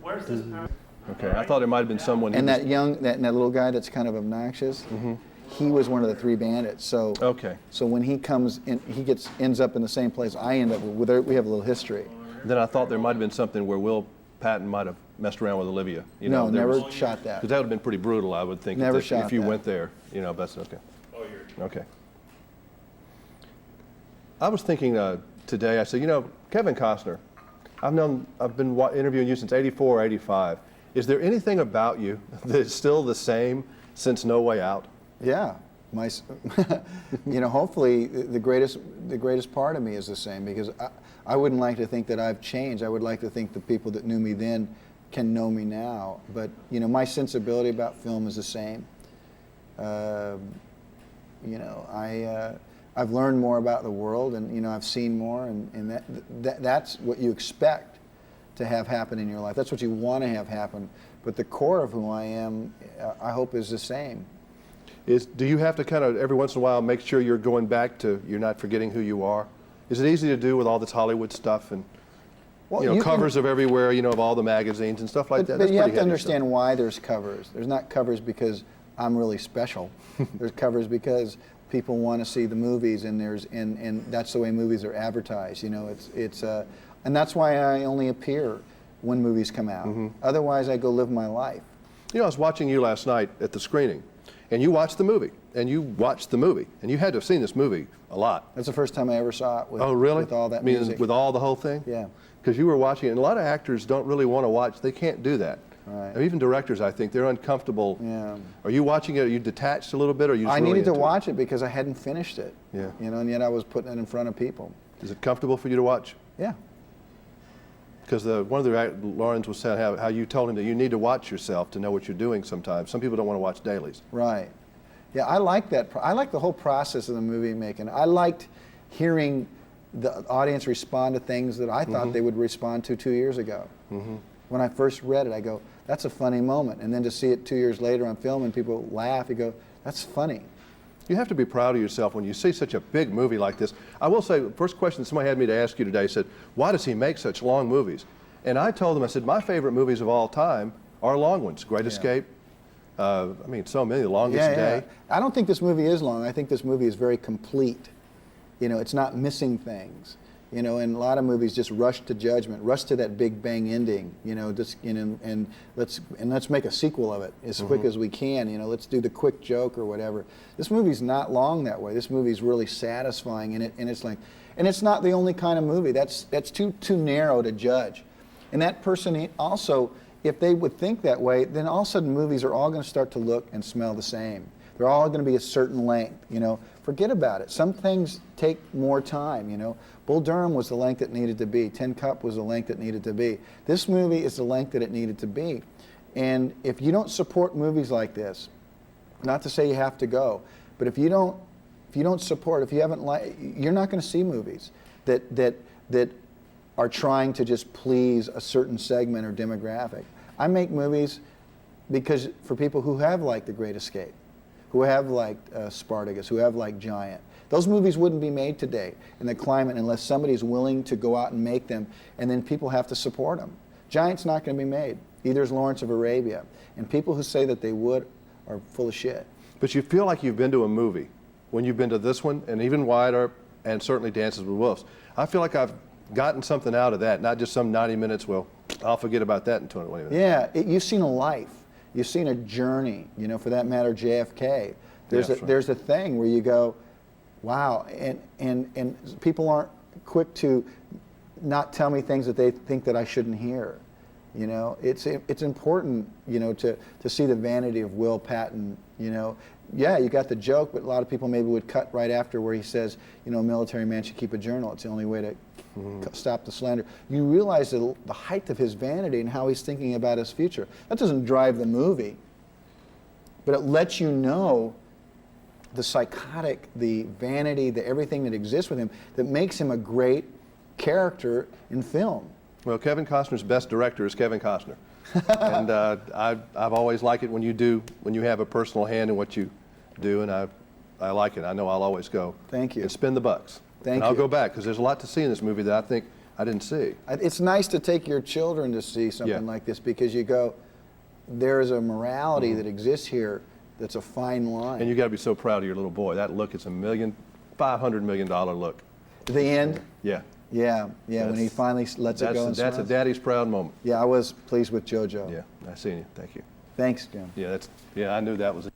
Where's this power? Okay, I thought it might have been someone. And that little guy that's kind of obnoxious, he was one of the three bandits. So Okay. So when he comes in, he ends up in the same place I end up with. We have a little history. Then I thought there might have been something where Will Patton might have messed around with Olivia. You No, know, there never was, shot that. Because that would have been pretty brutal, I would think. Never if shot you that. went there, you know. That's okay. Oh, you're. Okay. I was thinking today. I said, you know, Kevin Costner. I've been interviewing you since '84, '85. Is there anything about you that's still the same since No Way Out? Yeah, you know, hopefully the greatest part of me is the same, because I wouldn't like to think that I've changed. I would like to think the people that knew me then can know me now. But you know, my sensibility about film is the same. You know, I've learned more about the world, and you know, I've seen more, and that's what you expect to have happen in your life. That's what you want to have happen. But the core of who I am, I hope, is the same. Do you have to kind of every once in a while make sure you're going back to, you're not forgetting who you are? Is it easy to do with all this Hollywood stuff and you know, covers of everywhere, you know, of all the magazines and stuff like that? But you have to understand why there's covers. There's not covers because I'm really special. There's covers because people want to see the movies, and and that's the way movies are advertised. You know, and that's why I only appear when movies come out. Otherwise, I go live my life. You know, I was watching you last night at the screening, and you watched the movie, and you had to have seen this movie a lot. That's the first time I ever saw it with, oh, really? with all that I mean, music. with all the whole thing? Yeah. Because you were watching it, and a lot of actors don't really want to watch. They can't do that. Right. And even directors, I think, they're uncomfortable. Yeah. Are you watching it? Are you detached a little bit, or are you just I really needed to into watch it because I hadn't finished it. Yeah. You know, and yet I was putting it in front of people. Is it comfortable for you to watch? Yeah. Because one of the Lawrence was saying how you told him that you need to watch yourself to know what you're doing sometimes. Some people don't want to watch dailies. Right. Yeah, I like that. I like the whole process of the movie making. I liked hearing the audience respond to things that I thought they would respond to 2 years ago. When I first read it, I go, that's a funny moment. And then to see it 2 years later on film and people laugh, you go, that's funny. You have to be proud of yourself when you see such a big movie like this. I will say, the first question somebody had me to ask you today said, why does he make such long movies? And I told them, I said, my favorite movies of all time are long ones. Great Escape. I mean, so many. The Longest Day. I don't think this movie is long. I think this movie is very complete. You know, it's not missing things. You know, and a lot of movies just rush to judgment, rush to that big bang ending. You know, just and let's make a sequel of it as quick as we can. You know, let's do the quick joke or whatever. This movie's not long that way. This movie's really satisfying, and it's like, and it's not the only kind of movie. That's too narrow to judge. And that person also, if they would think that way, then all of a sudden movies are all going to start to look and smell the same. They're all going to be a certain length. You know, forget about it. Some things take more time. You know, Bull Durham was the length it needed to be. Tin Cup was the length it needed to be. This movie is the length that it needed to be. And if you don't support movies like this, not to say you have to go, but if you don't support, if you haven't you're not going to see movies that are trying to just please a certain segment or demographic. I make movies because for people who have liked The Great Escape, who have liked Spartacus, who have liked Giant. Those movies wouldn't be made today in the climate unless somebody's willing to go out and make them, and then people have to support them. Giant's not going to be made. Either is Lawrence of Arabia. And people who say that they would are full of shit. But you feel like you've been to a movie when you've been to this one, and even Wider, and certainly Dances with Wolves. I feel like I've gotten something out of that, not just some 90 minutes, well, I'll forget about that in 20 minutes. Yeah, you've seen a life. You've seen a journey, you know, for that matter, JFK. There's a thing where you go, wow, and people aren't quick to not tell me things that they think that I shouldn't hear. You know, it's important, you know, to see the vanity of Will Patton, you know. Yeah, you got the joke, but a lot of people maybe would cut right after where he says, you know, a military man should keep a journal. It's the only way to stop the slander. You realize the height of his vanity and how he's thinking about his future. That doesn't drive the movie, but it lets you know the psychotic, the vanity, the everything that exists with him that makes him a great character in film. Well, Kevin Costner's best director is Kevin Costner. And I've always liked it when you have a personal hand in what you do, and I like it. I know I'll always go. Thank you. And spend the bucks. Thank and I'll you. go back, because there's a lot to see in this movie that I think I didn't see. It's nice to take your children to see something Yeah. like this because you go, there's a morality that exists here that's a fine line. And you got to be so proud of your little boy. That look, it's $500 million look. The end? Yeah. Yeah, yeah, when he finally lets it go and That's a smiles. daddy's proud moment. Yeah, I was pleased with JoJo. Yeah, I seen you. Thank you. Thanks, Jim. Yeah, I knew that was it.